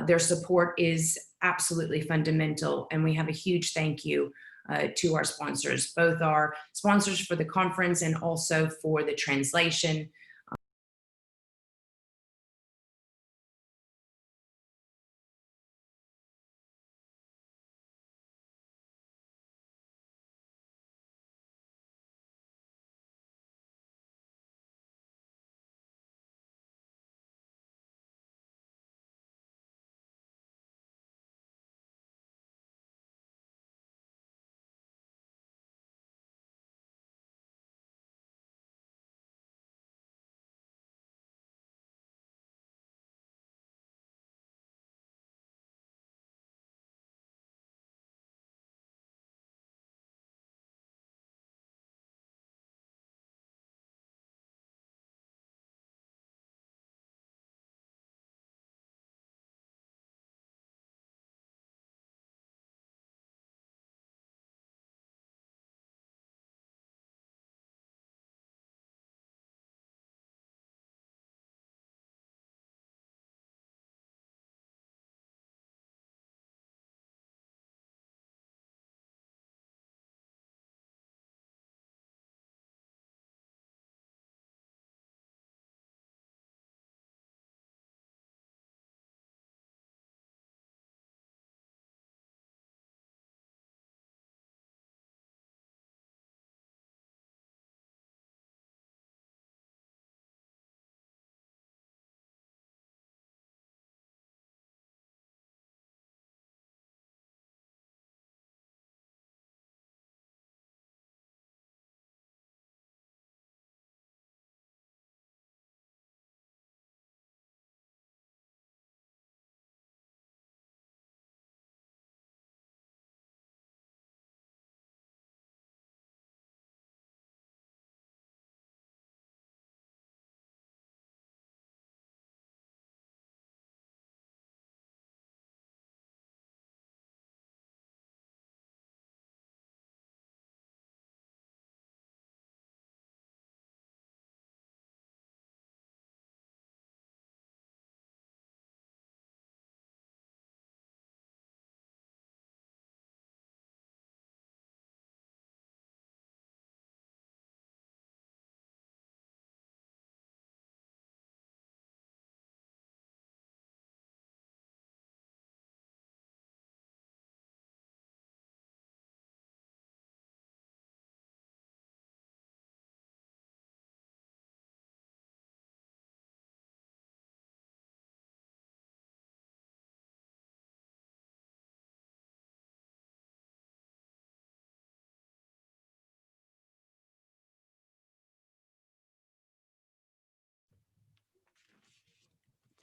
Their support is absolutely fundamental, and we have a huge thank you to our sponsors, both our sponsors for the conference and also for the translation.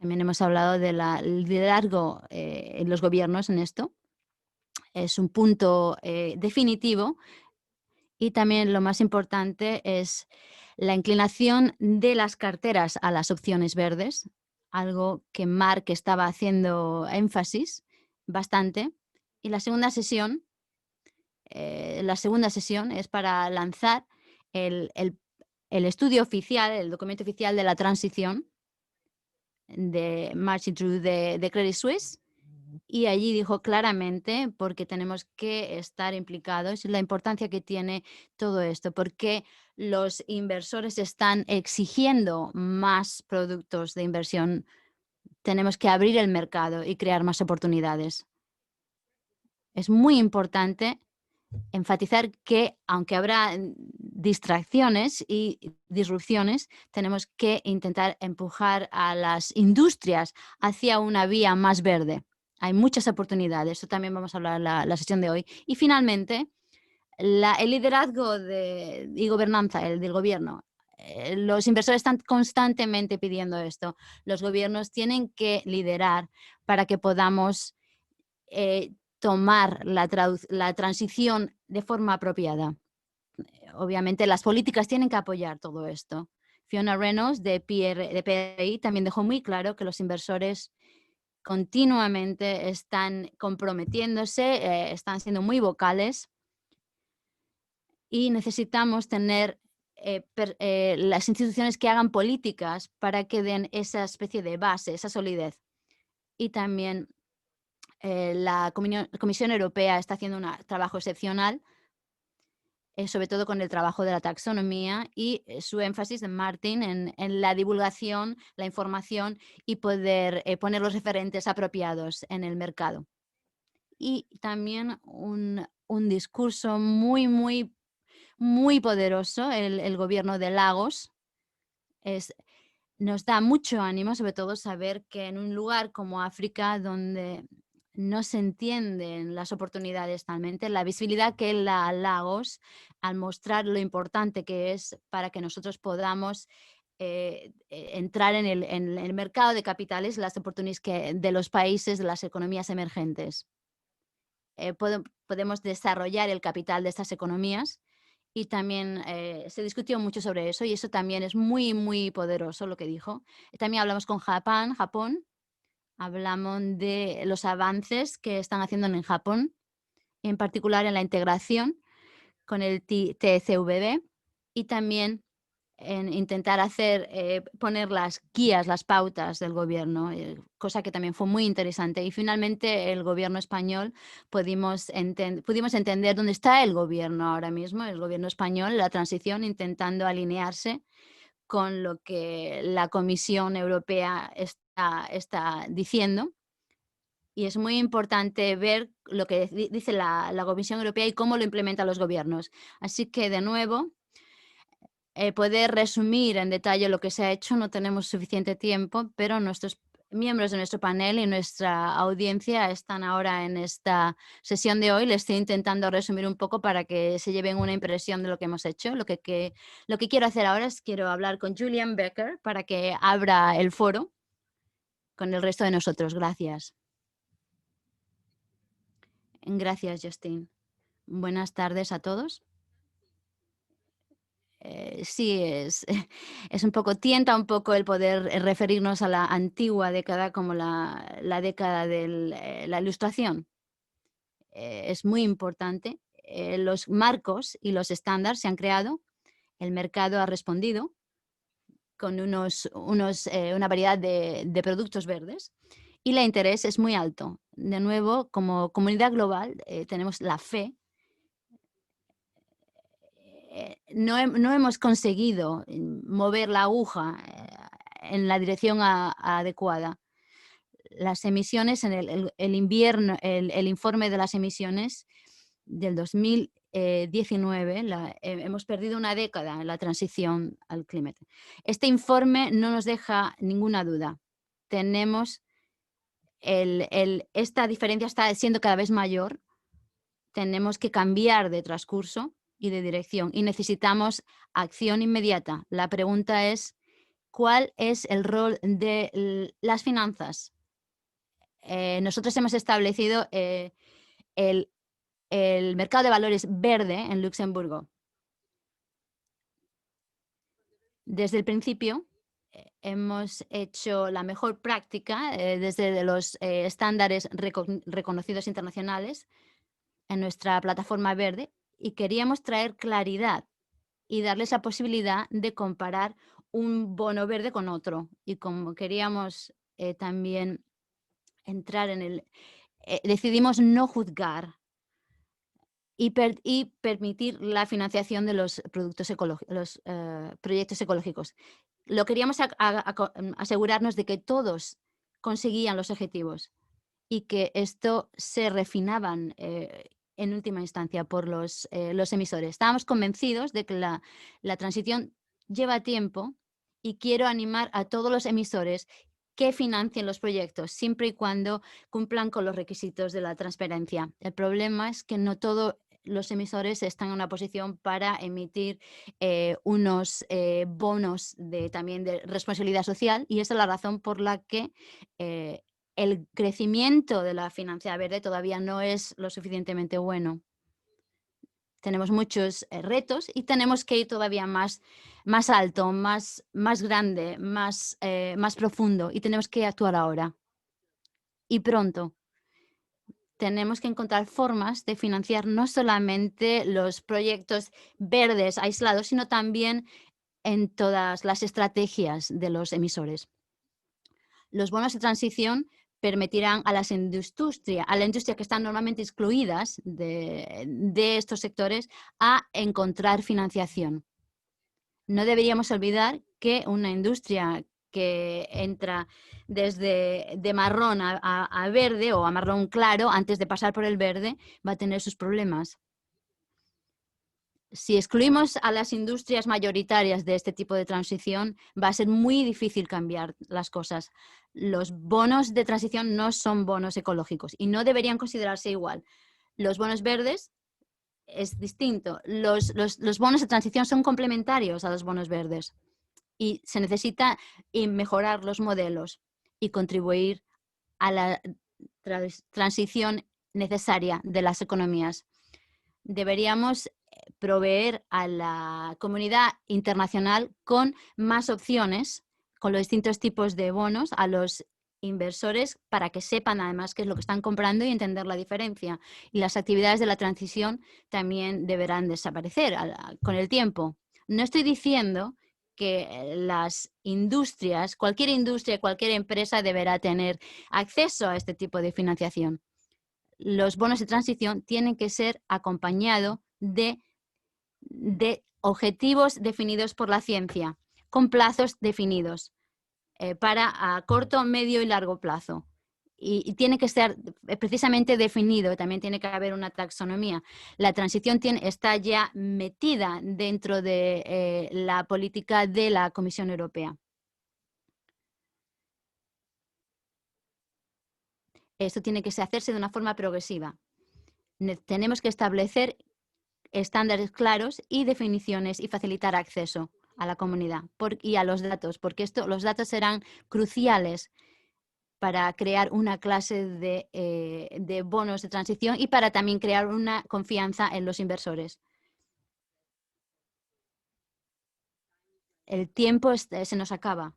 También hemos hablado del liderazgo en los gobiernos en esto. Es un punto definitivo, y también lo más importante es la inclinación de las carteras a las opciones verdes, algo que Mark estaba haciendo énfasis bastante. Y la segunda sesión es para lanzar el estudio oficial, el documento oficial de la transición de Marching Through de Credit Suisse, y allí dijo claramente por qué tenemos que estar implicados y la importancia que tiene todo esto, porque los inversores están exigiendo más productos de inversión. Tenemos que abrir el mercado y crear más oportunidades. Es muy importante enfatizar que, aunque habrá distracciones y disrupciones, tenemos que intentar empujar a las industrias hacia una vía más verde. Hay muchas oportunidades, eso también vamos a hablar en la sesión de hoy. Y finalmente, el liderazgo y gobernanza, el del gobierno. Los inversores están constantemente pidiendo esto. Los gobiernos tienen que liderar para que podamos tomar la transición de forma apropiada. Obviamente las políticas tienen que apoyar todo esto. Fiona Reynolds de PRI también dejó muy claro que los inversores continuamente están comprometiéndose, están siendo muy vocales, y necesitamos tener las instituciones que hagan políticas para que den esa especie de base, esa solidez. y también la Comisión Europea está haciendo un trabajo excepcional, sobre todo con el trabajo de la taxonomía y su énfasis de Martin en la divulgación, la información y poder poner los referentes apropiados en el mercado. Y también un discurso muy, muy, muy poderoso, el gobierno de Lagos. Nos da mucho ánimo, sobre todo saber que en un lugar como África, donde no se entienden las oportunidades talmente, la visibilidad que él da a Lagos al mostrar lo importante que es para que nosotros podamos entrar en el mercado de capitales, las oportunidades de los países, de las economías emergentes. Podemos desarrollar el capital de estas economías y también se discutió mucho sobre eso y eso también es muy, muy poderoso lo que dijo. También hablamos con Japón, hablamos de los avances que están haciendo en Japón, en particular en la integración con el TCVB y también en intentar poner las guías, las pautas del gobierno, cosa que también fue muy interesante. Y finalmente el gobierno español pudimos entender dónde está el gobierno ahora mismo, el gobierno español, la transición, intentando alinearse con lo que la Comisión Europea está diciendo. Y es muy importante ver lo que dice la Comisión Europea y cómo lo implementan los gobiernos. Así que, de nuevo, poder resumir en detalle lo que se ha hecho, no tenemos suficiente tiempo, pero nuestros miembros de nuestro panel y nuestra audiencia están ahora en esta sesión de hoy. Les estoy intentando resumir un poco para que se lleven una impresión de lo que hemos hecho. Lo que quiero hacer ahora es quiero hablar con Julian Becker para que abra el foro con el resto de nosotros. Gracias. Gracias, Justin. Buenas tardes a todos. Sí, es un poco, tienta un poco el poder referirnos a la antigua década como la década de la Ilustración. Es muy importante. Los marcos y los estándares se han creado, el mercado ha respondido con una variedad de productos verdes y el interés es muy alto. De nuevo, como comunidad global, tenemos la fe. No hemos conseguido mover la aguja en la dirección adecuada. Las emisiones en el invierno, el informe de las emisiones del 2019, hemos perdido una década en la transición al clima. Este informe no nos deja ninguna duda. Esta diferencia está siendo cada vez mayor. Tenemos que cambiar de transcurso y de dirección y necesitamos acción inmediata. La pregunta es, ¿cuál es el rol de las finanzas? Nosotros hemos establecido el mercado de valores verde en Luxemburgo. Desde el principio hemos hecho la mejor práctica desde los estándares reconocidos internacionales en nuestra plataforma verde y queríamos traer claridad y darles la posibilidad de comparar un bono verde con otro. Y como queríamos también entrar decidimos no juzgar y permitir la financiación de los productos los proyectos ecológicos. Lo queríamos asegurarnos de que todos conseguían los objetivos y que esto se refinaban en última instancia por los emisores. Estábamos convencidos de que la transición lleva tiempo y quiero animar a todos los emisores que financien los proyectos, siempre y cuando cumplan con los requisitos de la transparencia. El problema es que no todos los emisores están en una posición para emitir unos bonos también de responsabilidad social y esa es la razón por la que el crecimiento de la finanza verde todavía no es lo suficientemente bueno. Tenemos muchos retos y tenemos que ir todavía más alto, más grande, más profundo y tenemos que actuar ahora. Y pronto. Tenemos que encontrar formas de financiar no solamente los proyectos verdes aislados, sino también en todas las estrategias de los emisores. Los bonos de transición permitirán a la industria que están normalmente excluidas de estos sectores a encontrar financiación. No deberíamos olvidar que una industria que entra desde de marrón a verde o a marrón claro antes de pasar por el verde va a tener sus problemas. Si excluimos a las industrias mayoritarias de este tipo de transición, va a ser muy difícil cambiar las cosas. Los bonos de transición no son bonos ecológicos y no deberían considerarse igual. Los bonos verdes es distinto. Los bonos de transición son complementarios a los bonos verdes y se necesita mejorar los modelos y contribuir a la transición necesaria de las economías. Deberíamos proveer a la comunidad internacional con más opciones, con los distintos tipos de bonos, a los inversores para que sepan además qué es lo que están comprando y entender la diferencia. Y las actividades de la transición también deberán desaparecer con el tiempo. No estoy diciendo que las industrias, cualquier empresa deberá tener acceso a este tipo de financiación. Los bonos de transición tienen que ser acompañados de objetivos definidos por la ciencia, con plazos definidos para a corto, medio y largo plazo. Y tiene que ser precisamente definido, también tiene que haber una taxonomía. La transición está ya metida dentro de la política de la Comisión Europea. Esto tiene que hacerse de una forma progresiva. Tenemos que establecer estándares claros y definiciones y facilitar acceso a la comunidad y a los datos, porque los datos serán cruciales para crear una clase de bonos de transición y para también crear una confianza en los inversores. El tiempo se nos acaba.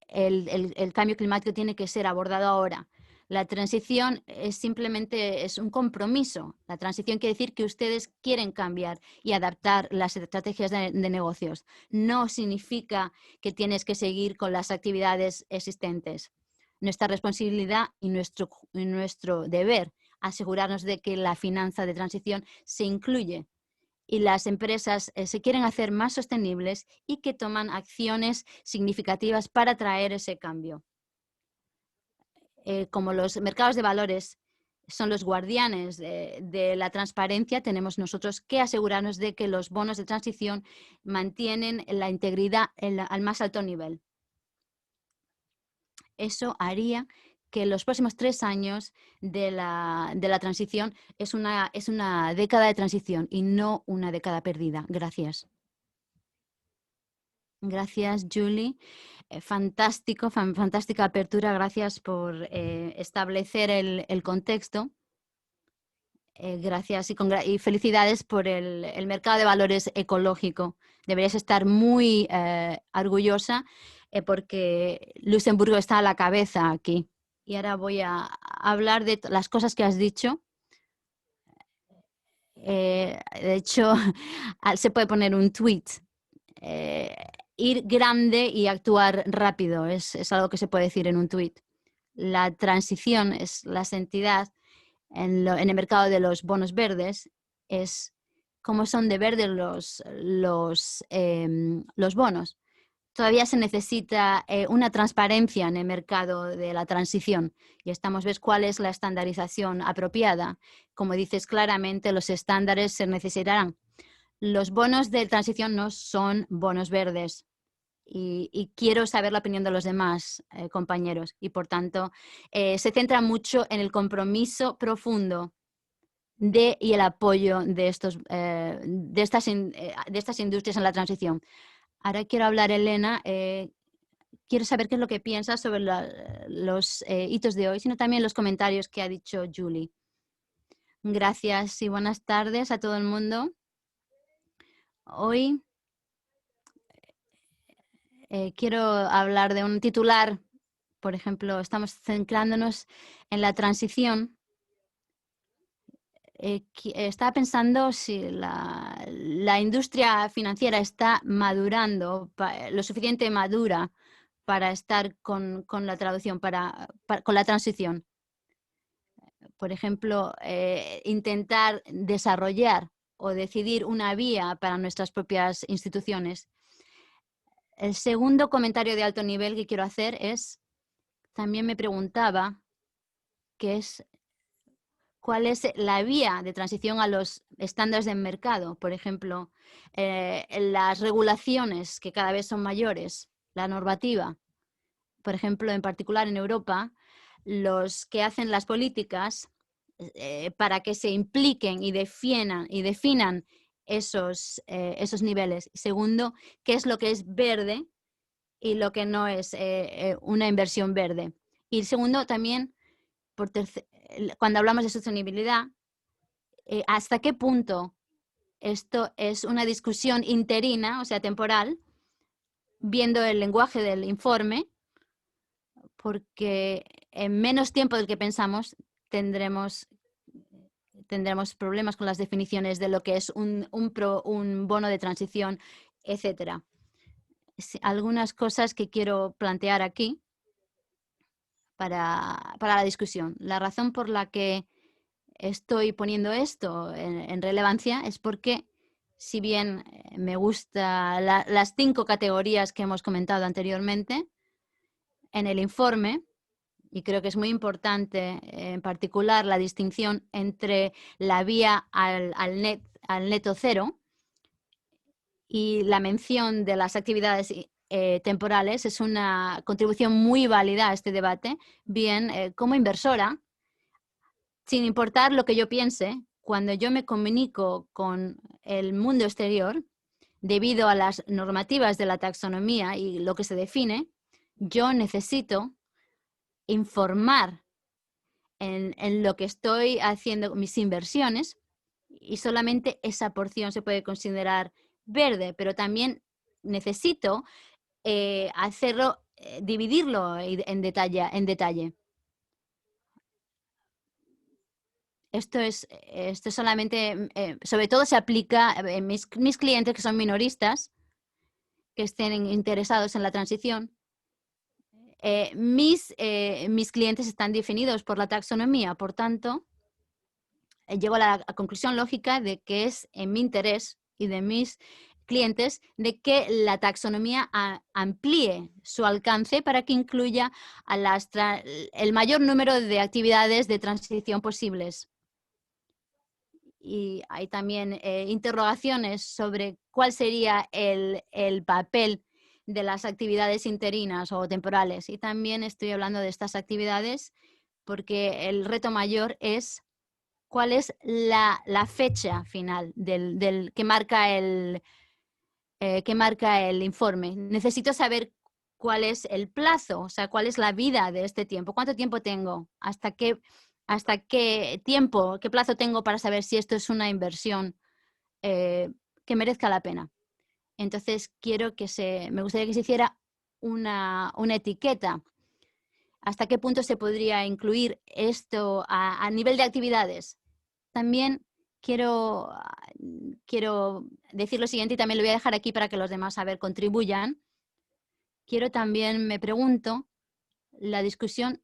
El cambio climático tiene que ser abordado ahora. La transición simplemente es un compromiso. La transición quiere decir que ustedes quieren cambiar y adaptar las estrategias de negocios. No significa que tienes que seguir con las actividades existentes. Nuestra responsabilidad y nuestro deber asegurarnos de que la finanza de transición se incluye y las empresas se quieren hacer más sostenibles y que toman acciones significativas para traer ese cambio. Como los mercados de valores son los guardianes de la transparencia, tenemos nosotros que asegurarnos de que los bonos de transición mantienen la integridad al más alto nivel. Eso haría que los próximos 3 años de la transición es una década de transición y no una década perdida. Gracias. Gracias, Julie. Fantástica apertura. Gracias por establecer el contexto. Gracias y felicidades por el mercado de valores ecológico. Deberías estar muy orgullosa porque Luxemburgo está a la cabeza aquí. Y ahora voy a hablar de las cosas que has dicho. De hecho, se puede poner un tweet. Ir grande y actuar rápido es algo que se puede decir en un tweet. La transición es la entidad en el mercado de los bonos verdes, es cómo son de verde los bonos. Todavía se necesita una transparencia en el mercado de la transición y estamos viendo cuál es la estandarización apropiada. Como dices claramente, los estándares se necesitarán. Los bonos de transición no son bonos verdes y quiero saber la opinión de los demás compañeros y por tanto se centra mucho en el compromiso profundo y el apoyo de estas industrias en la transición. Ahora quiero hablar, Elena, quiero saber qué es lo que piensas sobre los hitos de hoy, sino también los comentarios que ha dicho Julie. Gracias y buenas tardes a todo el mundo. Hoy quiero hablar de un titular. Por ejemplo, estamos centrándonos en la transición. Estaba pensando si la industria financiera está madurando, lo suficiente madura para estar con la traducción, con la transición. Por ejemplo, intentar desarrollar o decidir una vía para nuestras propias instituciones. El segundo comentario de alto nivel que quiero hacer es, también me preguntaba, ¿cuál es la vía de transición a los estándares del mercado? Por ejemplo, las regulaciones que cada vez son mayores, la normativa. Por ejemplo, en particular en Europa, los que hacen las políticas para que se impliquen y definan esos niveles. Segundo, qué es lo que es verde y lo que no es una inversión verde. Y segundo, también, cuando hablamos de sostenibilidad, ¿hasta qué punto esto es una discusión interina, o sea, temporal, viendo el lenguaje del informe? Porque en menos tiempo del que pensamos tendremos problemas con las definiciones de lo que es un bono de transición, etcétera. Algunas cosas que quiero plantear aquí para la discusión. La razón por la que estoy poniendo esto en relevancia es porque, si bien me gustan las 5 categorías que hemos comentado anteriormente, en el informe, y creo que es muy importante, en particular, la distinción entre la vía al neto cero y la mención de las actividades temporales, es una contribución muy válida a este debate. Bien, como inversora, sin importar lo que yo piense, cuando yo me comunico con el mundo exterior, debido a las normativas de la taxonomía y lo que se define, yo necesito informar en lo que estoy haciendo, mis inversiones, y solamente esa porción se puede considerar verde, pero también necesito hacerlo, dividirlo en detalle. Esto solamente, sobre todo se aplica en mis clientes que son minoristas, que estén interesados en la transición. Mis clientes están definidos por la taxonomía, por tanto, llego a la conclusión lógica de que es en mi interés y de mis clientes de que la taxonomía amplíe su alcance para que incluya el mayor número de actividades de transición posibles. Y hay también interrogaciones sobre cuál sería el papel de las actividades interinas o temporales. Y también estoy hablando de estas actividades porque el reto mayor es cuál es la fecha final que marca el informe. Necesito saber cuál es el plazo, o sea, cuál es la vida de este tiempo. ¿Cuánto tiempo tengo? ¿Hasta qué tiempo, qué plazo tengo para saber si esto es una inversión que merezca la pena? Entonces, me gustaría que se hiciera una etiqueta. ¿Hasta qué punto se podría incluir esto a nivel de actividades? También quiero decir lo siguiente, y también lo voy a dejar aquí para que los demás contribuyan. Me pregunto, la discusión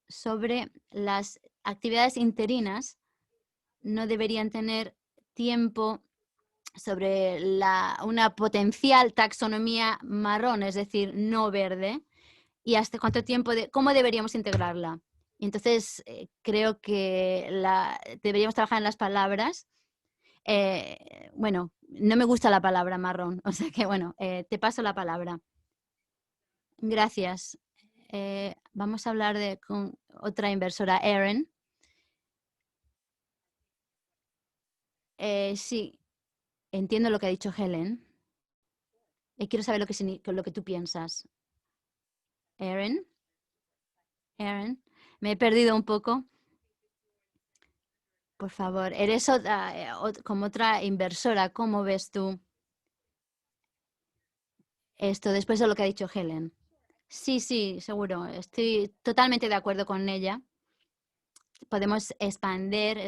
sobre las actividades interinas no deberían tener tiempo sobre una potencial taxonomía marrón, es decir, no verde, y hasta cuánto tiempo, cómo deberíamos integrarla. Entonces, creo que deberíamos trabajar en las palabras. Bueno, no me gusta la palabra marrón, o sea que bueno, te paso la palabra. Gracias. Vamos a hablar con otra inversora, Erin. Sí, entiendo lo que ha dicho Helen. Quiero saber lo que tú piensas. Erin, me he perdido un poco. Por favor, eres como otra inversora. ¿Cómo ves tú esto después de lo que ha dicho Helen? Sí, seguro. Estoy totalmente de acuerdo con ella. Podemos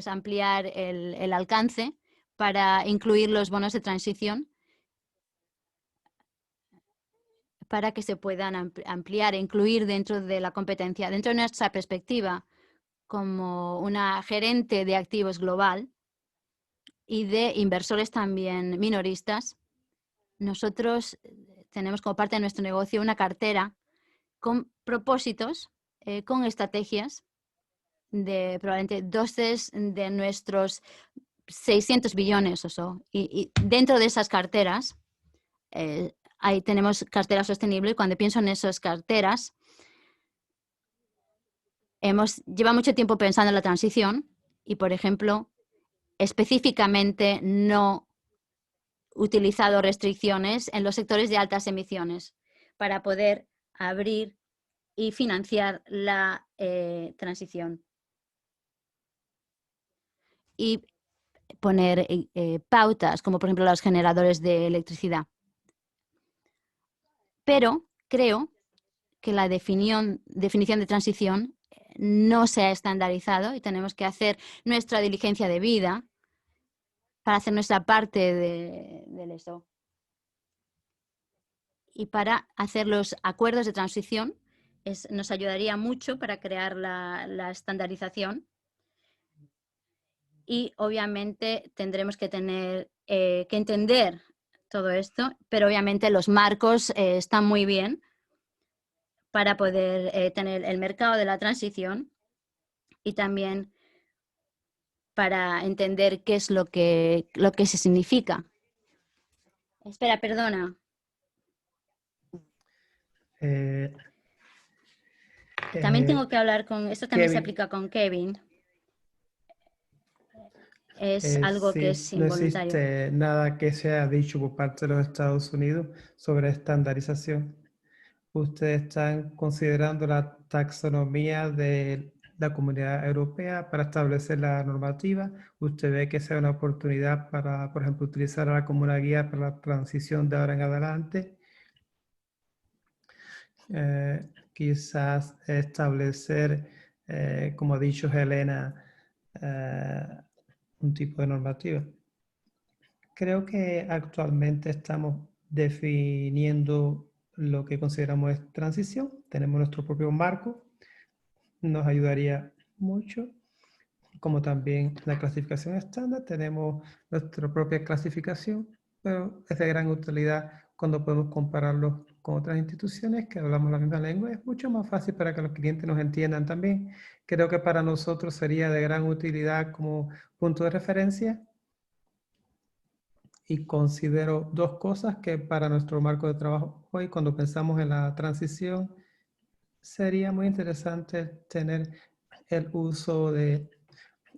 ampliar el alcance para incluir los bonos de transición. para que se puedan ampliar e incluir dentro de la competencia, dentro de nuestra perspectiva como una gerente de activos global y de inversores también minoristas. Nosotros tenemos como parte de nuestro negocio una cartera con propósitos, con estrategias de probablemente 12 de nuestros 600 billones o so. Y dentro de esas carteras, ahí tenemos cartera sostenible. Cuando pienso en esas carteras, lleva mucho tiempo pensando en la transición y, por ejemplo, específicamente no utilizado restricciones en los sectores de altas emisiones para poder abrir y financiar la transición. Y poner pautas, como por ejemplo los generadores de electricidad. Pero creo que la definición de transición no se ha estandarizado y tenemos que hacer nuestra diligencia de vida para hacer nuestra parte de eso. Y para hacer los acuerdos de transición nos ayudaría mucho para crear la estandarización. Y obviamente tendremos que tener que entender todo esto, pero obviamente los marcos están muy bien para poder tener el mercado de la transición y también para entender qué es lo que se significa. Espera, perdona. También tengo que hablar esto también se Kevin, aplica con Kevin. Es algo que sí, es no involuntario. existe nada que se haya dicho por parte de los Estados Unidos sobre estandarización. Ustedes están considerando la taxonomía de la Comunidad Europea para establecer la normativa. ¿Usted ve que sea una oportunidad para, por ejemplo, utilizarla como una guía para la transición de ahora en adelante? Quizás establecer, como ha dicho Helena, un tipo de normativa. Creo que actualmente estamos definiendo lo que consideramos es transición. Tenemos nuestro propio marco, nos ayudaría mucho. Como también la clasificación estándar, tenemos nuestra propia clasificación, pero es de gran utilidad cuando podemos compararlos con otras instituciones que hablamos la misma lengua. Es mucho más fácil para que los clientes nos entiendan también. Creo que para nosotros sería de gran utilidad como punto de referencia. Y considero dos cosas que para nuestro marco de trabajo hoy, cuando pensamos en la transición, sería muy interesante tener el uso de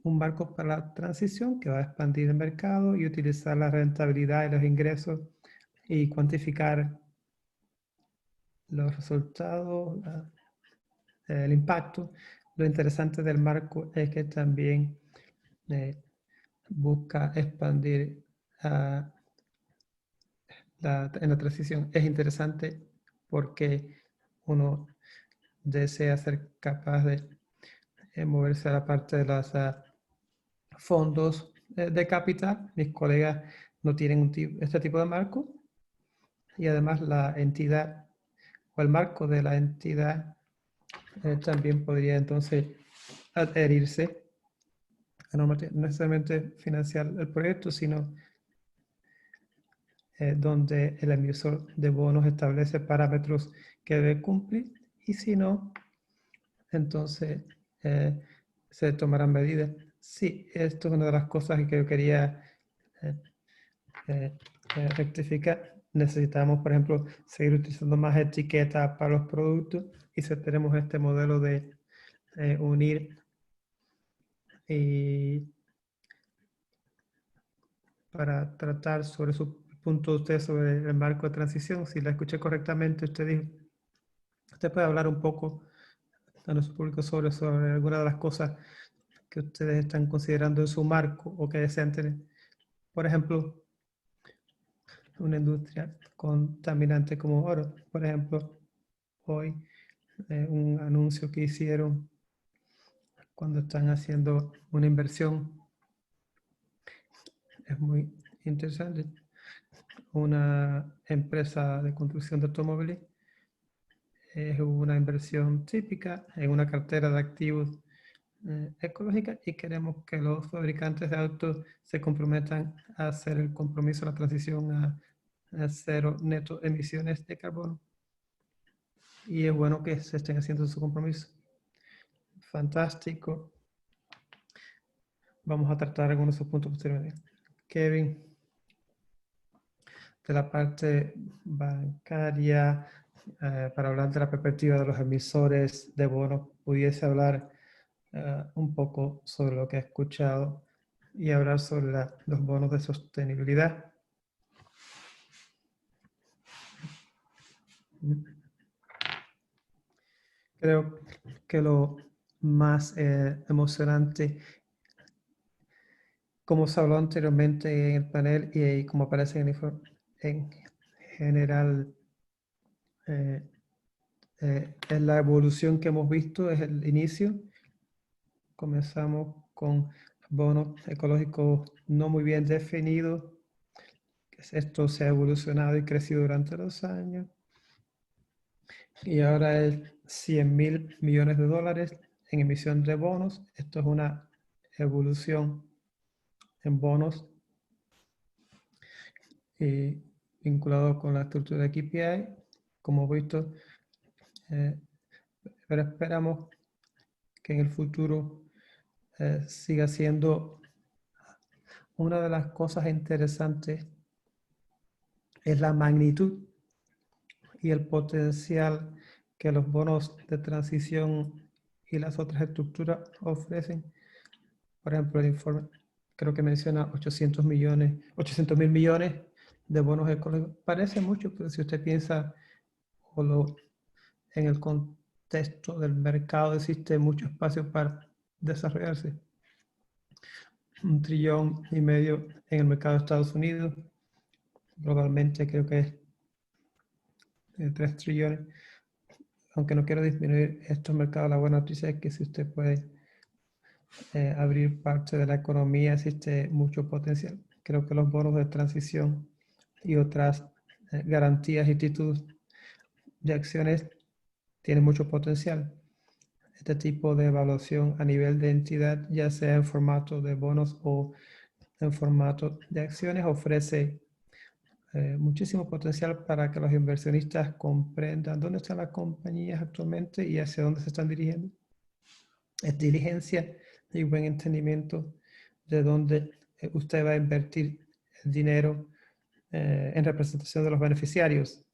un marco para la transición que va a expandir el mercado y utilizar la rentabilidad y los ingresos y cuantificar los resultados, el impacto. Lo interesante del marco es que también busca expandir en la transición. Es interesante porque uno desea ser capaz de moverse a la parte de los fondos de capital. Mis colegas no tienen este tipo de marco y además la entidad o el marco de la entidad también podría entonces adherirse a normativa, no necesariamente financiar el proyecto, sino donde el emisor de bonos establece parámetros que debe cumplir y si no, entonces se tomarán medidas. Sí, esto es una de las cosas que yo quería rectificar. Necesitamos, por ejemplo, seguir utilizando más etiquetas para los productos y si tenemos este modelo de unir y para tratar sobre su punto de usted sobre el marco de transición, si la escuché correctamente, usted dijo, usted puede hablar un poco a nuestro público sobre alguna de las cosas que ustedes están considerando en su marco o que desean tener. Por ejemplo, una industria contaminante como oro. Por ejemplo, hoy un anuncio que hicieron cuando están haciendo una inversión es muy interesante. Una empresa de construcción de automóviles es una inversión típica en una cartera de activos ecológica y queremos que los fabricantes de autos se comprometan a hacer el compromiso, la transición a cero neto emisiones de carbono. Y es bueno que se estén haciendo su compromiso. Fantástico. Vamos a tratar algunos de esos puntos posteriormente. Kevin, de la parte bancaria, para hablar de la perspectiva de los emisores de bonos, pudiese hablar un poco sobre lo que he escuchado y hablar sobre los bonos de sostenibilidad. Creo que lo más emocionante, como se habló anteriormente en el panel y como aparece en el informe, en general, es la evolución que hemos visto, es el inicio. Comenzamos con bonos ecológicos no muy bien definidos. Esto se ha evolucionado y crecido durante los años. Y ahora es 100.000 millones de dólares en emisión de bonos. Esto es una evolución en bonos y vinculado con la estructura de KPI, como hemos visto, pero esperamos que en el futuro siga siendo una de las cosas interesantes es la magnitud y el potencial que los bonos de transición y las otras estructuras ofrecen. Por ejemplo, el informe creo que menciona 800.000 millones de bonos ecológicos. Parece mucho, pero si usted piensa en el contexto del mercado existe mucho espacio para desarrollarse. 1,5 trillones en el mercado de Estados Unidos. Globalmente creo que es 3 trillones. Aunque no quiero disminuir estos mercados, la buena noticia es que si usted puede abrir parte de la economía, existe mucho potencial. Creo que los bonos de transición y otras garantías y títulos de acciones tienen mucho potencial. Este tipo de evaluación a nivel de entidad, ya sea en formato de bonos o en formato de acciones, ofrece muchísimo potencial para que los inversionistas comprendan dónde están las compañías actualmente y hacia dónde se están dirigiendo. Es diligencia y buen entendimiento de dónde usted va a invertir el dinero en representación de los beneficiarios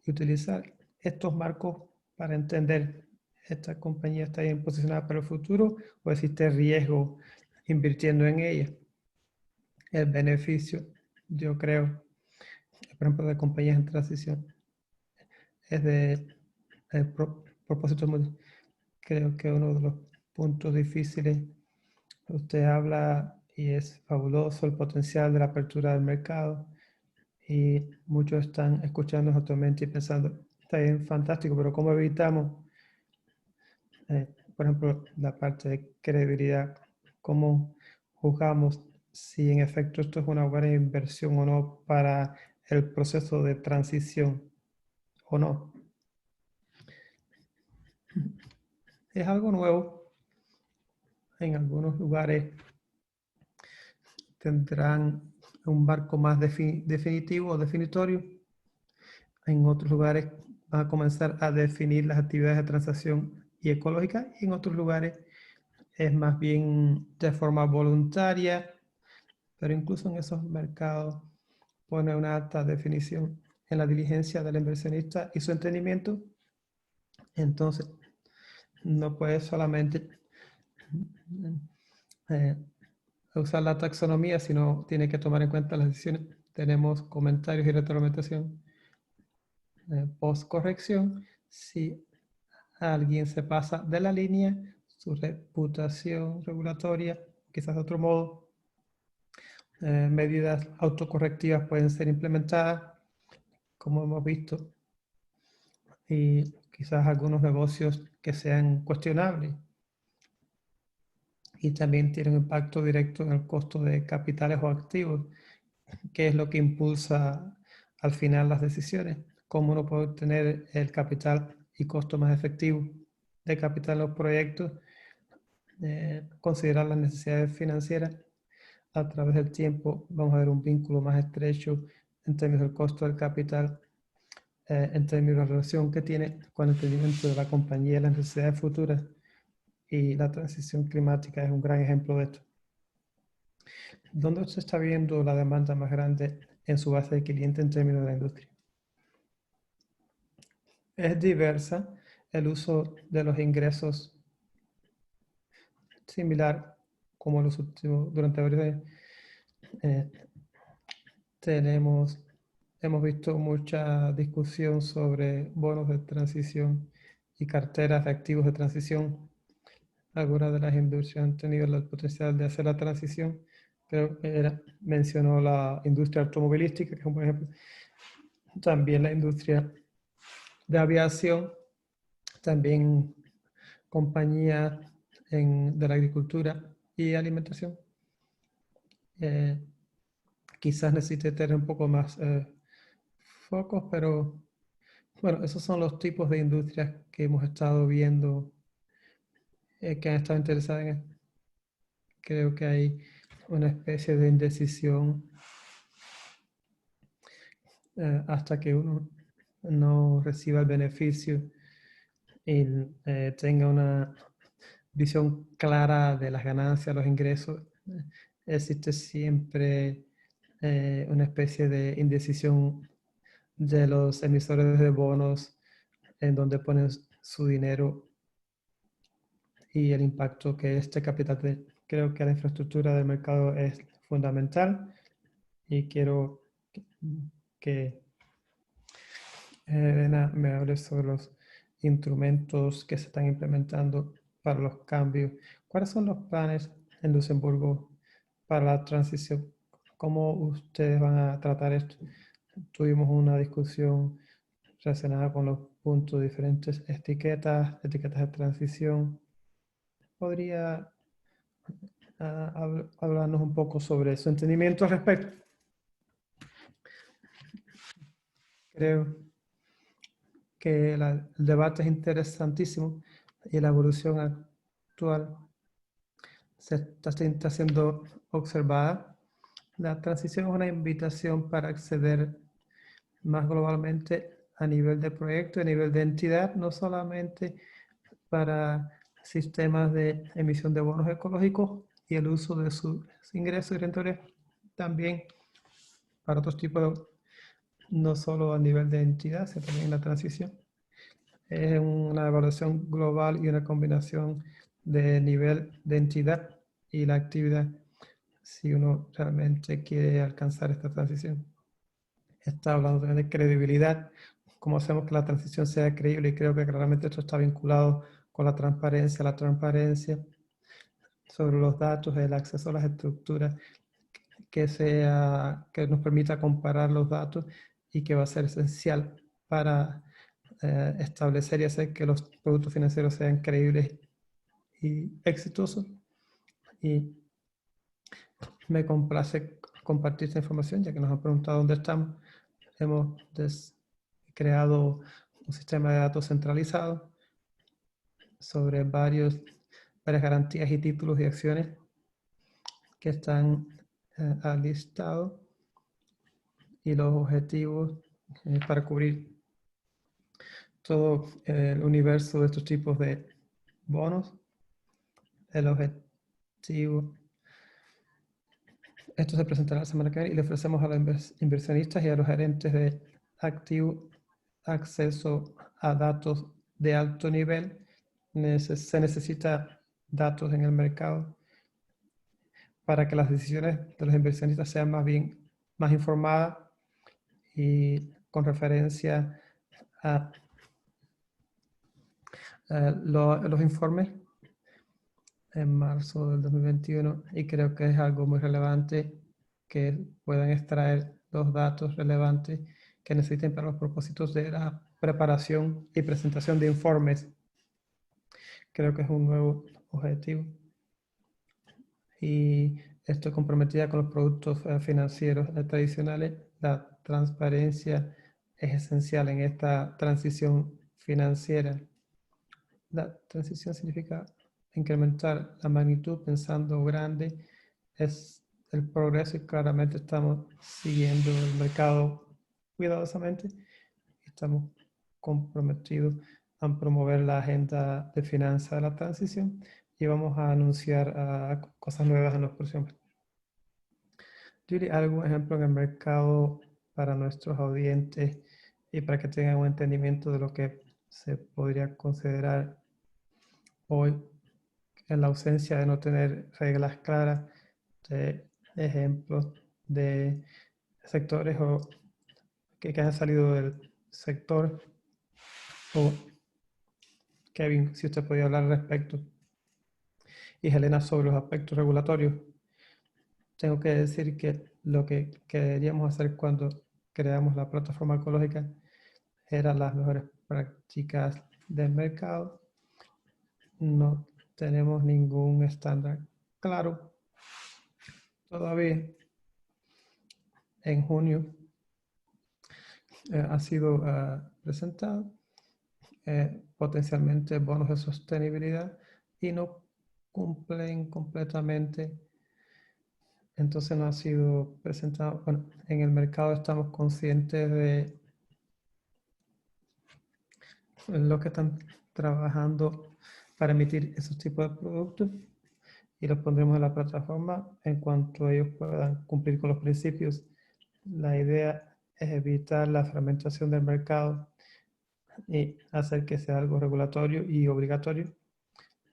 y utilizar estos marcos para entender esta compañía está bien posicionada para el futuro o existe riesgo invirtiendo en ella. El beneficio, yo creo, por ejemplo, de compañías en transición, es de propósito. Creo que uno de los puntos difíciles, usted habla y es fabuloso el potencial de la apertura del mercado y muchos están escuchando actualmente y pensando, está bien, fantástico, pero ¿cómo evitamos, por ejemplo, la parte de credibilidad? ¿Cómo juzgamos si en efecto esto es una buena inversión o no para el proceso de transición o no? Es algo nuevo. En algunos lugares tendrán un marco más definitivo o definitorio. En otros lugares van a comenzar a definir las actividades de transacción y ecológica, y en otros lugares es más bien de forma voluntaria, pero incluso en esos mercados pone una alta definición en la diligencia del inversionista y su entendimiento. Entonces, no puede solamente usar la taxonomía, sino tiene que tomar en cuenta las decisiones. Tenemos comentarios y retroalimentación post corrección. Si alguien se pasa de la línea, su reputación regulatoria, quizás de otro modo, medidas autocorrectivas pueden ser implementadas, como hemos visto, y quizás algunos negocios que sean cuestionables y también tienen un impacto directo en el costo de capitales o activos, que es lo que impulsa al final las decisiones, cómo uno puede obtener el capital y costo más efectivo de capital en los proyectos, considerar las necesidades financieras. A través del tiempo vamos a ver un vínculo más estrecho en términos del costo del capital, en términos de la relación que tiene con el entendimiento de la compañía y las necesidades futuras, y la transición climática es un gran ejemplo de esto. ¿Dónde se está viendo la demanda más grande en su base de clientes en términos de la industria? Es diversa. El uso de los ingresos similar como los últimos, durante varios años. Hemos visto mucha discusión sobre bonos de transición y carteras de activos de transición. Algunas de las industrias han tenido el potencial de hacer la transición. Creo que mencionó la industria automovilística, que es un buen ejemplo. También la industria de aviación, también compañías de la agricultura y alimentación. Quizás necesite tener un poco más focos, pero bueno, esos son los tipos de industrias que hemos estado viendo, que han estado interesadas en esto. Creo que hay una especie de indecisión hasta que uno no reciba el beneficio y tenga una visión clara de las ganancias, los ingresos. Existe siempre una especie de indecisión de los emisores de bonos en donde ponen su dinero y el impacto que este capital tiene. Creo que la infraestructura del mercado es fundamental y quiero que Elena me hable sobre los instrumentos que se están implementando para los cambios. ¿Cuáles son los planes en Luxemburgo para la transición? ¿Cómo ustedes van a tratar esto? Tuvimos una discusión relacionada con los puntos de diferentes etiquetas de transición. ¿Podría hablarnos un poco sobre su entendimiento al respecto? Creo que el debate es interesantísimo y la evolución actual está siendo observada. La transición es una invitación para acceder más globalmente a nivel de proyecto, a nivel de entidad, no solamente para sistemas de emisión de bonos ecológicos y el uso de sus ingresos y rentabilidad, también para otros tipos de, no solo a nivel de entidad, sino también en la transición. Es una evaluación global y una combinación de nivel de entidad y la actividad si uno realmente quiere alcanzar esta transición. Está hablando también de credibilidad, cómo hacemos que la transición sea creíble, y creo que claramente esto está vinculado con la transparencia sobre los datos, el acceso a las estructuras, que nos permita comparar los datos y que va a ser esencial para establecer y hacer que los productos financieros sean creíbles y exitosos. Y me complace compartir esta información, ya que nos han preguntado dónde estamos. Hemos creado un sistema de datos centralizado sobre varias garantías y títulos y acciones que están alistados, y los objetivos para cubrir todo el universo de estos tipos de bonos. El objetivo, esto se presentará la semana que viene y le ofrecemos a los inversionistas y a los gerentes de activos acceso a datos de alto nivel. Se necesita datos en el mercado para que las decisiones de los inversionistas sean más informadas y con referencia a los informes en marzo del 2021, y creo que es algo muy relevante que puedan extraer los datos relevantes que necesiten para los propósitos de la preparación y presentación de informes. Creo que es un nuevo objetivo y estoy comprometida con los productos financieros tradicionales. La transparencia es esencial en esta transición financiera. La transición significa incrementar la magnitud pensando grande. Es el progreso y claramente estamos siguiendo el mercado cuidadosamente. Estamos comprometidos a promover la agenda de finanzas de la transición y vamos a anunciar cosas nuevas en los próximos meses. Julie, ¿algún ejemplo en el mercado para nuestros audientes y para que tengan un entendimiento de lo que se podría considerar hoy en la ausencia de no tener reglas claras, de ejemplos de sectores o que hayan salido del sector? O Kevin, si usted podía hablar al respecto. Y Helena, sobre los aspectos regulatorios. Tengo que decir que lo que queríamos hacer cuando creamos la plataforma ecológica eran las mejores prácticas del mercado. No tenemos ningún estándar claro todavía. En junio ha sido presentado potencialmente bonos de sostenibilidad y no cumplen completamente. Entonces no ha sido presentado. Bueno, en el mercado estamos conscientes de los que están trabajando para emitir esos tipos de productos y los pondremos en la plataforma en cuanto ellos puedan cumplir con los principios. La idea es evitar la fragmentación del mercado y hacer que sea algo regulatorio y obligatorio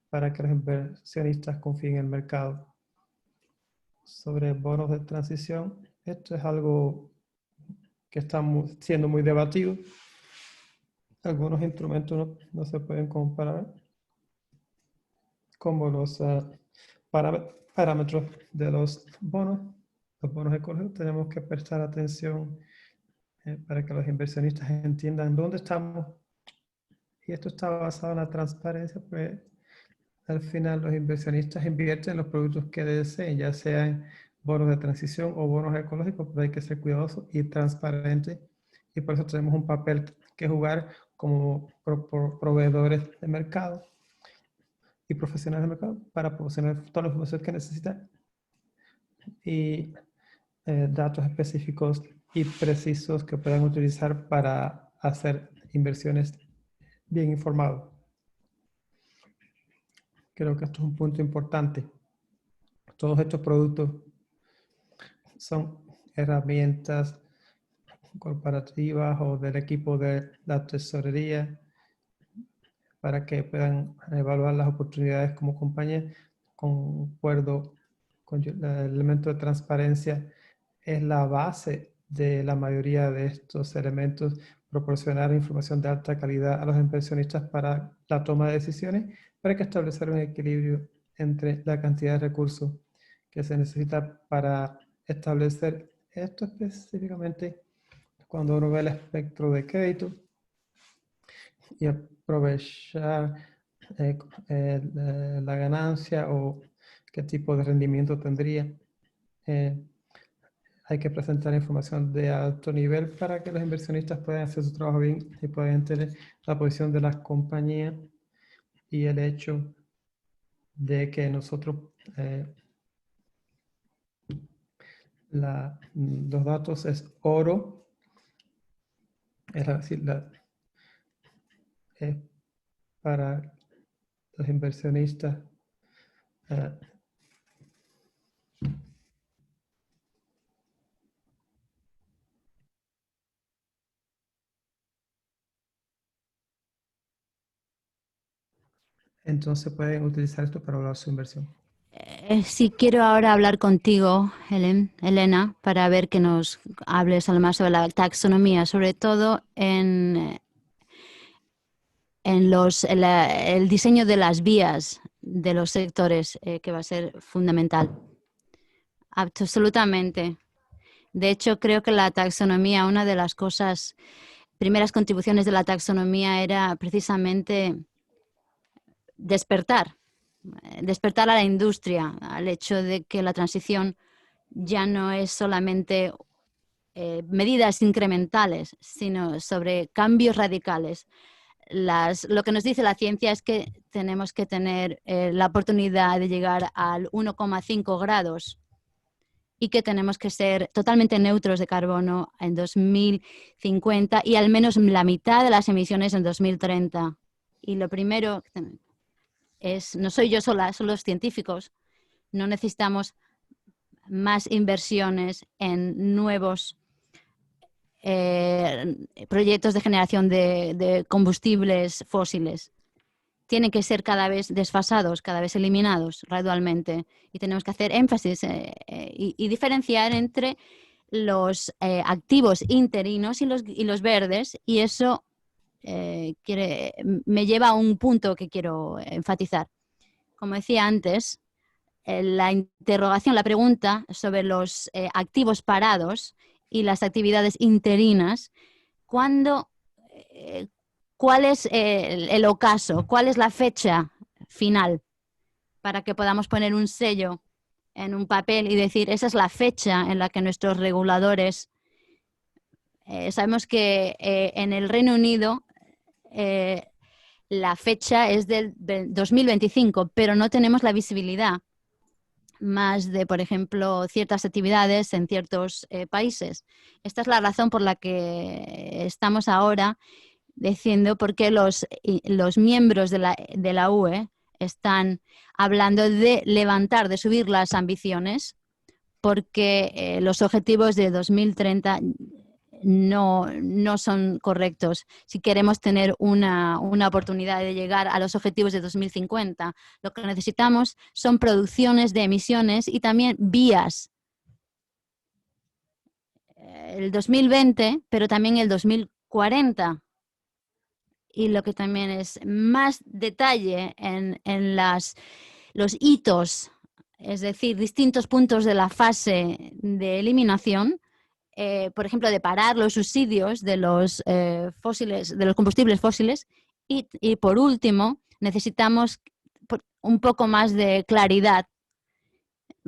para que los inversionistas confíen en el mercado. Sobre bonos de transición, esto es algo que está siendo muy debatido. Algunos instrumentos no se pueden comparar, como los parámetros de los bonos ecológicos. Tenemos que prestar atención para que los inversionistas entiendan dónde estamos. Y esto está basado en la transparencia, pues al final los inversionistas invierten en los productos que deseen, ya sean bonos de transición o bonos ecológicos, pero hay que ser cuidadosos y transparentes. Y por eso tenemos un papel que jugar como proveedores de mercado y profesionales de mercado para proporcionar toda la información que necesitan y datos específicos y precisos que puedan utilizar para hacer inversiones bien informados. Creo que esto es un punto importante. Todos estos productos son herramientas corporativas o del equipo de la tesorería para que puedan evaluar las oportunidades como compañía. Concuerdo con el elemento de transparencia es la base de la mayoría de estos elementos, proporcionar información de alta calidad a los inversionistas para la toma de decisiones, para que establecer un equilibrio entre la cantidad de recursos que se necesita para establecer esto específicamente cuando uno ve el espectro de crédito y aprovechar la ganancia o qué tipo de rendimiento tendría. Hay que presentar información de alto nivel para que los inversionistas puedan hacer su trabajo bien y puedan entender la posición de las compañías y el hecho de que nosotros los datos es oro, es decir, es para los inversionistas entonces pueden utilizar esto para evaluar su inversión. Sí, quiero ahora hablar contigo, Elena, para ver que nos hables algo más sobre la taxonomía, sobre todo en el diseño de las vías de los sectores, que va a ser fundamental. Absolutamente. De hecho, creo que la taxonomía, una de las primeras contribuciones de la taxonomía era precisamente despertar a la industria, al hecho de que la transición ya no es solamente medidas incrementales, sino sobre cambios radicales. lo que nos dice la ciencia es que tenemos que tener la oportunidad de llegar al 1,5 grados y que tenemos que ser totalmente neutros de carbono en 2050 y al menos la mitad de las emisiones en 2030. Y lo primero es, no soy yo sola, son los científicos. No necesitamos más inversiones en nuevos proyectos de generación de combustibles fósiles. Tienen que ser cada vez desfasados, cada vez eliminados gradualmente. Y tenemos que hacer énfasis y diferenciar entre los activos interinos y los verdes. Y eso me lleva a un punto que quiero enfatizar. Como decía antes, la interrogación, la pregunta sobre los activos parados y las actividades interinas, ¿cuál es el ocaso? ¿Cuál es la fecha final para que podamos poner un sello en un papel y decir, esa es la fecha en la que nuestros reguladores... sabemos que en el Reino Unido la fecha es del 2025, pero no tenemos la visibilidad más de, por ejemplo, ciertas actividades en ciertos países. Esta es la razón por la que estamos ahora diciendo por qué los miembros de la UE están hablando de levantar, de subir las ambiciones, porque los objetivos de 2030 no son correctos si queremos tener una oportunidad de llegar a los objetivos de 2050. Lo que necesitamos son producciones de emisiones y también vías. El 2020, pero también el 2040. Y lo que también es más detalle en los hitos, es decir, distintos puntos de la fase de eliminación, por ejemplo, de parar los subsidios de los fósiles, de los combustibles fósiles, y por último, necesitamos un poco más de claridad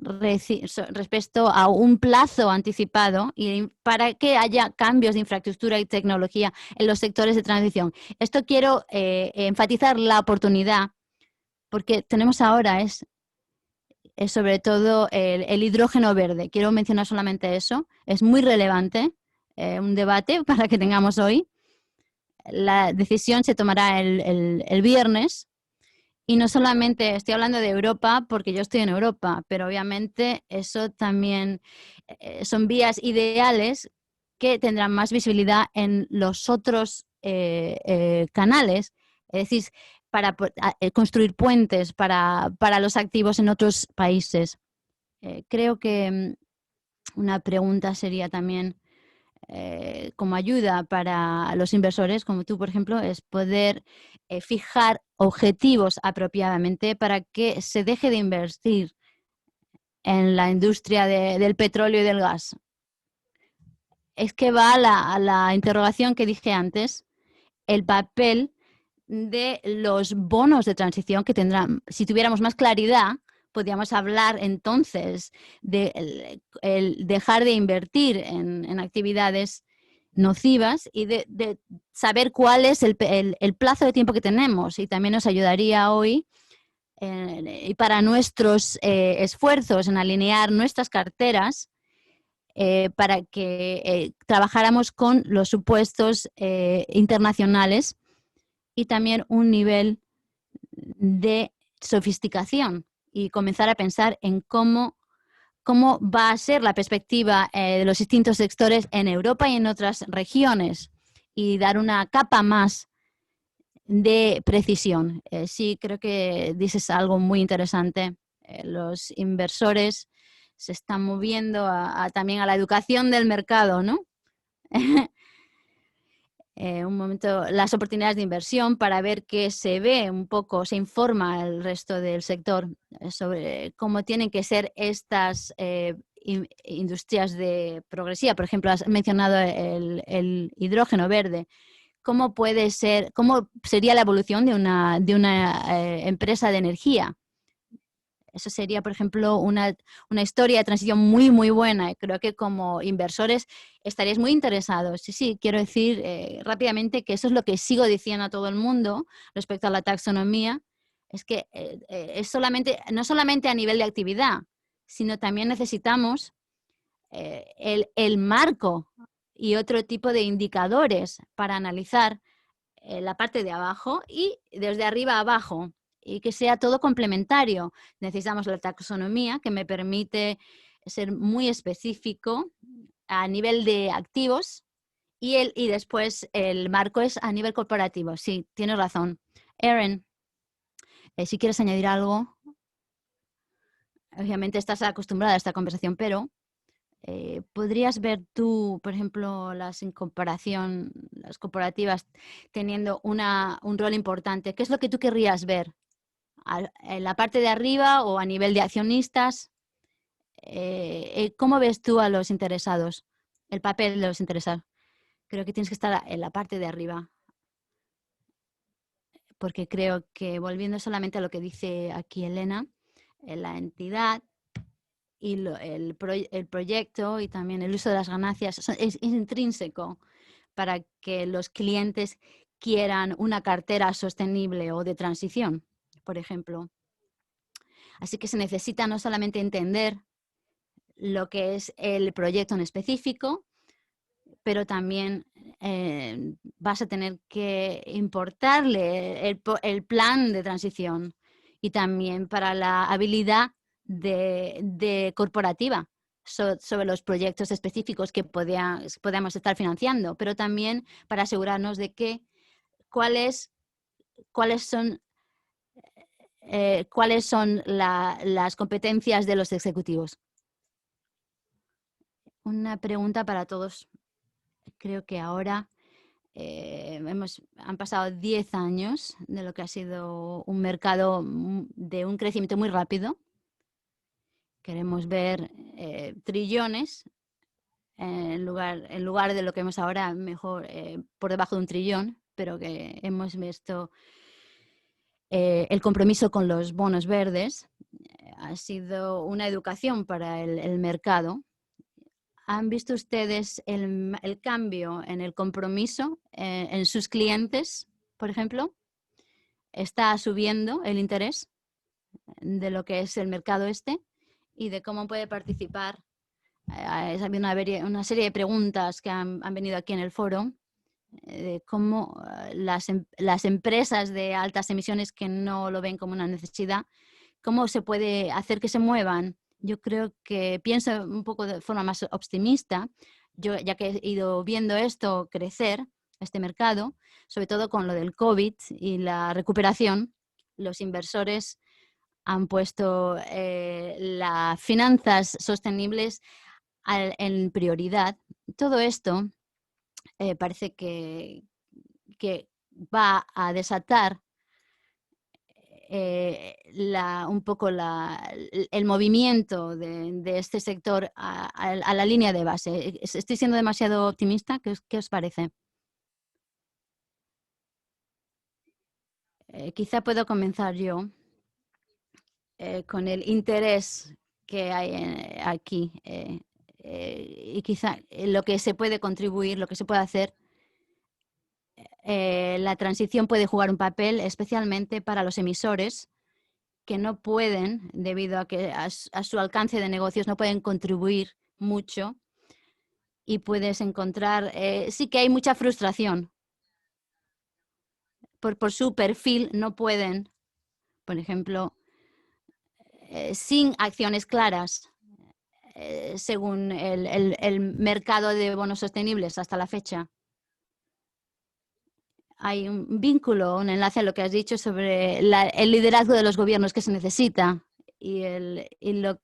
respecto a un plazo anticipado y para que haya cambios de infraestructura y tecnología en los sectores de transición. Esto quiero enfatizar la oportunidad, porque tenemos ahora es sobre todo el hidrógeno verde. Quiero mencionar solamente eso. Es muy relevante, un debate para que tengamos hoy. La decisión se tomará el viernes. Y no solamente estoy hablando de Europa porque yo estoy en Europa, pero obviamente eso también son vías ideales que tendrán más visibilidad en los otros canales. Es decir, para construir puentes para los activos en otros países. Creo que una pregunta sería también como ayuda para los inversores, como tú, por ejemplo, es poder fijar objetivos apropiadamente para que se deje de invertir en la industria del petróleo y del gas. Es que va a la interrogación que dije antes, el papel de los bonos de transición que tendrán. Si tuviéramos más claridad, podríamos hablar entonces de el dejar de invertir en actividades nocivas y de saber cuál es el plazo de tiempo que tenemos. Y también nos ayudaría hoy y para nuestros esfuerzos en alinear nuestras carteras para que trabajáramos con los supuestos internacionales y también un nivel de sofisticación y comenzar a pensar en cómo va a ser la perspectiva de los distintos sectores en Europa y en otras regiones y dar una capa más de precisión. Sí, creo que dices algo muy interesante. Los inversores se están moviendo también a la educación del mercado, ¿no? Un momento, las oportunidades de inversión para ver que se ve un poco, se informa el resto del sector sobre cómo tienen que ser estas industrias de progresiva. Por ejemplo, has mencionado el hidrógeno verde. ¿Cómo puede ser, cómo sería la evolución de una empresa de energía? Eso sería, por ejemplo, una historia de transición muy, muy buena. Creo que como inversores estaréis muy interesados. Sí, quiero decir rápidamente que eso es lo que sigo diciendo a todo el mundo respecto a la taxonomía. Es que es no solamente a nivel de actividad, sino también necesitamos el marco y otro tipo de indicadores para analizar la parte de abajo y desde arriba a abajo, y que sea todo complementario. Necesitamos la taxonomía, que me permite ser muy específico a nivel de activos, y después el marco es a nivel corporativo. Sí, tienes razón. Erin, si quieres añadir algo, obviamente estás acostumbrada a esta conversación, pero ¿podrías ver tú, por ejemplo, en comparación, las corporativas teniendo un rol importante? ¿Qué es lo que tú querrías ver? ¿En la parte de arriba o a nivel de accionistas? ¿Cómo ves tú a los interesados? El papel de los interesados. Creo que tienes que estar en la parte de arriba, porque creo que, volviendo solamente a lo que dice aquí Elena, la entidad y el proyecto y también el uso de las ganancias es intrínseco para que los clientes quieran una cartera sostenible o de transición, por ejemplo. Así que se necesita no solamente entender lo que es el proyecto en específico, pero también vas a tener que importarle el plan de transición, y también para la habilidad de corporativa sobre los proyectos específicos que podamos estar financiando, pero también para asegurarnos de que cuáles son las competencias de los ejecutivos. Una pregunta para todos. Creo que ahora han pasado 10 años de lo que ha sido un mercado de un crecimiento muy rápido. Queremos ver trillones en lugar de lo que vemos ahora, mejor por debajo de 1 trillón, pero que hemos visto el compromiso con los bonos verdes. Ha sido una educación para el mercado. ¿Han visto ustedes el cambio en el compromiso en sus clientes, por ejemplo? ¿Está subiendo el interés de lo que es el mercado y de cómo puede participar? Ha habido una serie de preguntas que han venido aquí en el foro de cómo las empresas de altas emisiones que no lo ven como una necesidad, cómo se puede hacer que se muevan. Yo creo que pienso un poco de forma más optimista, ya que he ido viendo esto crecer, este mercado, sobre todo con lo del COVID y la recuperación. Los inversores han puesto las finanzas sostenibles en prioridad. Todo esto parece que va a desatar un poco el movimiento de este sector a la línea de base. ¿Estoy siendo demasiado optimista? ¿Qué os parece? Quizá puedo comenzar yo con el interés que hay aquí y quizá lo que se puede contribuir, lo que se puede hacer. La transición puede jugar un papel, especialmente para los emisores que no pueden, debido a que a su alcance de negocios no pueden contribuir mucho, y puedes encontrar, sí que hay mucha frustración. Por su perfil no pueden, por ejemplo, sin acciones claras, según el mercado de bonos sostenibles hasta la fecha. Hay un vínculo, un enlace a lo que has dicho sobre el liderazgo de los gobiernos que se necesita.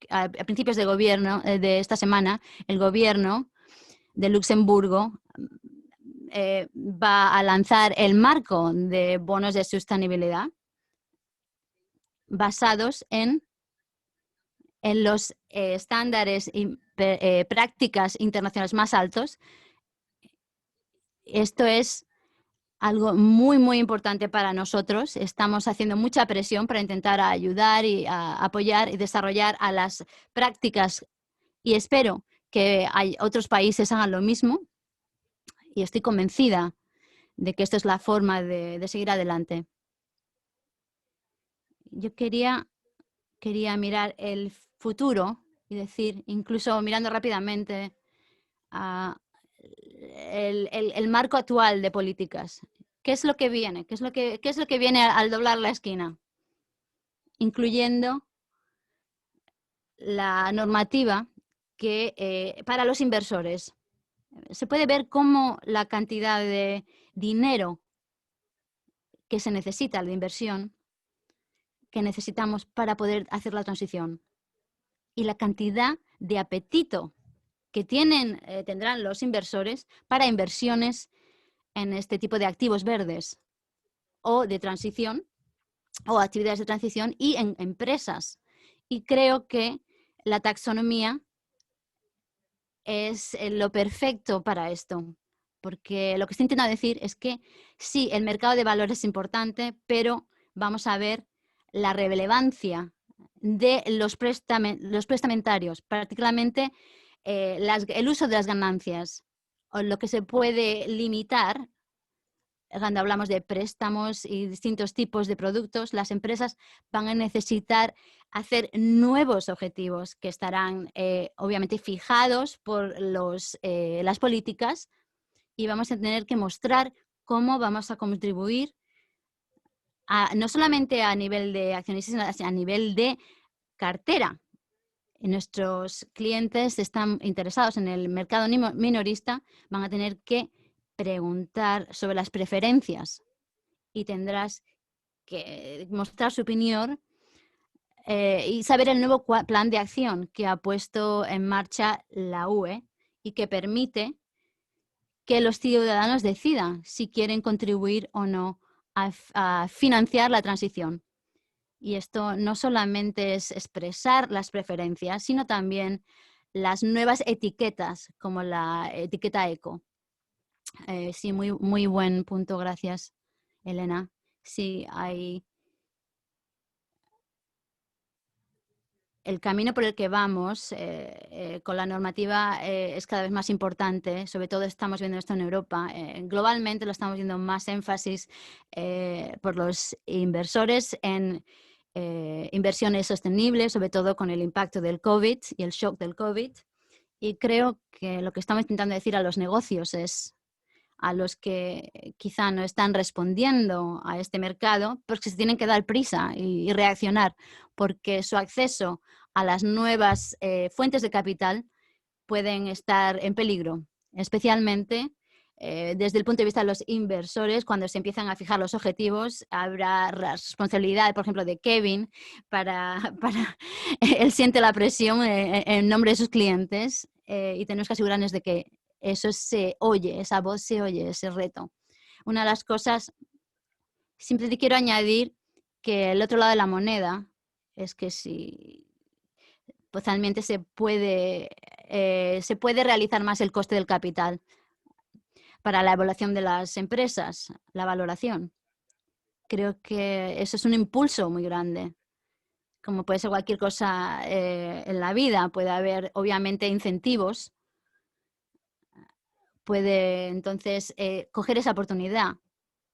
A principios de esta semana, el gobierno de Luxemburgo va a lanzar el marco de bonos de sostenibilidad basados en los estándares y prácticas internacionales más altos. Esto es algo muy, muy importante para nosotros. Estamos haciendo mucha presión para intentar ayudar y apoyar y desarrollar a las prácticas y espero que otros países hagan lo mismo y estoy convencida de que esto es la forma de seguir adelante. Yo quería mirar el futuro y decir, incluso mirando rápidamente, el marco actual de políticas. ¿Qué es lo que viene? ¿Qué es lo que viene al doblar la esquina? Incluyendo la normativa que para los inversores. Se puede ver cómo la cantidad de dinero que se necesita de inversión que necesitamos para poder hacer la transición y la cantidad de apetito que tendrán los inversores para inversiones en este tipo de activos verdes o de transición o actividades de transición y en empresas. Y creo que la taxonomía es lo perfecto para esto, porque lo que estoy intentando decir es que sí, el mercado de valores es importante, pero vamos a ver la relevancia de los prestamentarios, particularmente el uso de las ganancias, o lo que se puede limitar cuando hablamos de préstamos y distintos tipos de productos. Las empresas van a necesitar hacer nuevos objetivos que estarán obviamente fijados por las políticas y vamos a tener que mostrar cómo vamos a contribuir no solamente a nivel de accionistas, sino a nivel de cartera. Nuestros clientes están interesados en el mercado minorista, van a tener que preguntar sobre las preferencias y tendrás que mostrar su opinión y saber el nuevo plan de acción que ha puesto en marcha la UE y que permite que los ciudadanos decidan si quieren contribuir o no a financiar la transición. Y esto no solamente es expresar las preferencias, sino también las nuevas etiquetas, como la etiqueta eco. Sí, muy, muy buen punto, gracias, Elena. Sí, el camino por el que vamos con la normativa es cada vez más importante, sobre todo estamos viendo esto en Europa. Globalmente lo estamos viendo más énfasis por los inversores en inversiones sostenibles, sobre todo con el impacto del COVID y el shock del COVID. Y creo que lo que estamos intentando decir a los negocios es a los que quizá no están respondiendo a este mercado, pues que se tienen que dar prisa y reaccionar, porque su acceso a las nuevas fuentes de capital pueden estar en peligro, especialmente desde el punto de vista de los inversores. Cuando se empiezan a fijar los objetivos, habrá responsabilidad, por ejemplo, de Kevin para él siente la presión en nombre de sus clientes y tenemos que asegurarnos de que eso se oye, esa voz se oye, ese reto. Una de las cosas, simplemente quiero añadir que el otro lado de la moneda es que si potencialmente se puede realizar más el coste del capital para la evaluación de las empresas, la valoración. Creo que eso es un impulso muy grande. Como puede ser cualquier cosa en la vida, puede haber obviamente incentivos. Puede entonces coger esa oportunidad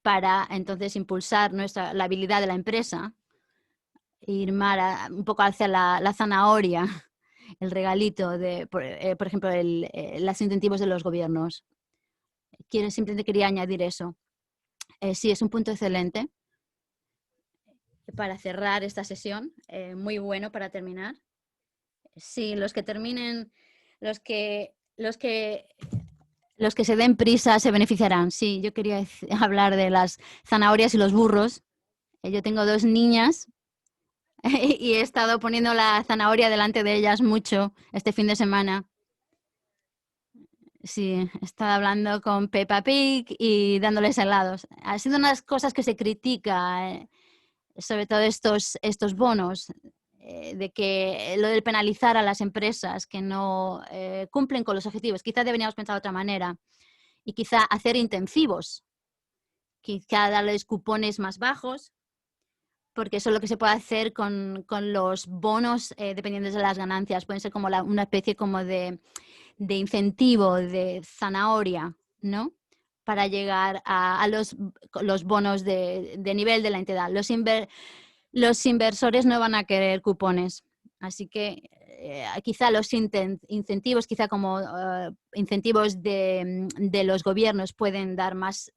para entonces impulsar la habilidad de la empresa, ir un poco hacia la zanahoria, el regalito, por ejemplo, los incentivos de los gobiernos. Simplemente quería añadir eso. Sí, es un punto excelente para cerrar esta sesión, muy bueno para terminar. Sí, los que terminen, los que se den prisa se beneficiarán. Sí, yo quería hablar de las zanahorias y los burros. Yo tengo 2 niñas y he estado poniendo la zanahoria delante de ellas mucho este fin de semana. Sí, he estado hablando con Peppa Pig y dándoles helados. Ha sido unas cosas que se critica, sobre todo estos bonos, de que lo del penalizar a las empresas que no cumplen con los objetivos. Quizá deberíamos pensar de otra manera y quizá hacer intensivos quizá darles cupones más bajos, porque eso es lo que se puede hacer con los bonos dependiendo de las ganancias. Pueden ser como una especie como de incentivo, de zanahoria, ¿no? Para llegar a los bonos de nivel de la entidad. Los inversores no van a querer cupones, así que quizá los incentivos, quizá como incentivos de los gobiernos pueden dar más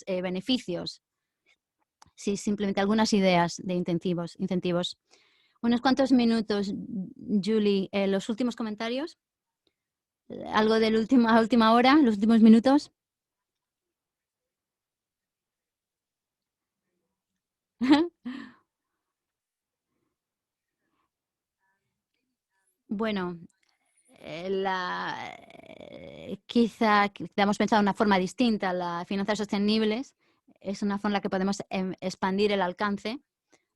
beneficios. Sí, simplemente algunas ideas de incentivos. Unos cuantos minutos, Julie, los últimos comentarios. ¿Algo de a última hora, los últimos minutos? Bueno, quizá hemos pensado de una forma distinta. Las finanzas sostenibles es una forma en la que podemos expandir el alcance,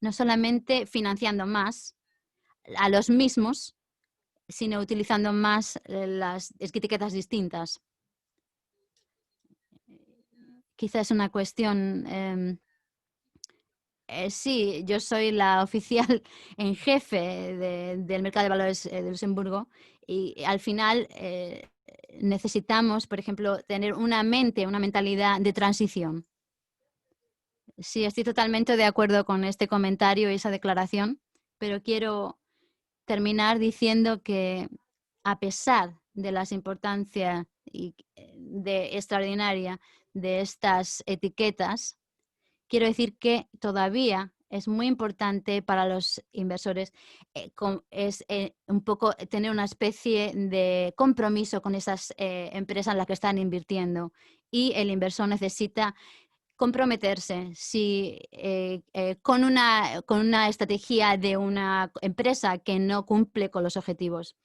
no solamente financiando más a los mismos, sino utilizando más las etiquetas distintas. Quizás es una cuestión... sí, yo soy la oficial en jefe del mercado de valores de Luxemburgo y al final necesitamos, por ejemplo, tener una mentalidad de transición. Sí, estoy totalmente de acuerdo con este comentario y esa declaración, pero quiero terminar diciendo que a pesar de la importancia extraordinaria de estas etiquetas, quiero decir que todavía es muy importante para los inversores un poco tener una especie de compromiso con esas empresas en las que están invirtiendo, y el inversor necesita comprometerse. Si con una estrategia de una empresa que no cumple con los objetivos.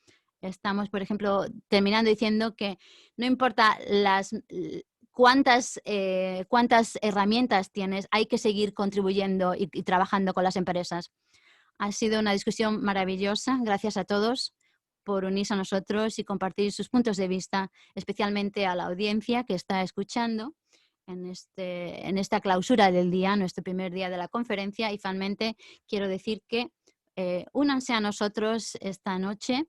Estamos, por ejemplo, terminando diciendo que no importa cuántas herramientas tienes, hay que seguir contribuyendo y trabajando con las empresas. Ha sido una discusión maravillosa. Gracias a todos por unirse a nosotros y compartir sus puntos de vista, especialmente a la audiencia que está escuchando en esta clausura del día, nuestro primer día de la conferencia. Y finalmente quiero decir que únanse a nosotros esta noche.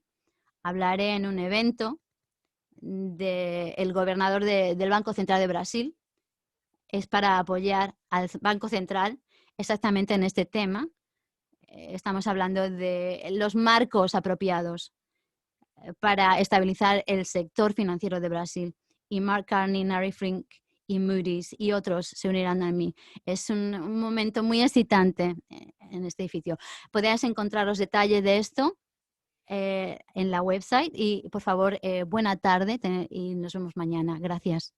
Hablaré en un evento del gobernador del Banco Central de Brasil. Es para apoyar al Banco Central exactamente en este tema. Estamos hablando de los marcos apropiados para estabilizar el sector financiero de Brasil. Y Mark Carney, Larry Fink y Moody's y otros se unirán a mí. Es un momento muy excitante en este edificio. Podéis encontrar los detalles de esto en la website y, por favor, buena tarde y nos vemos mañana. Gracias.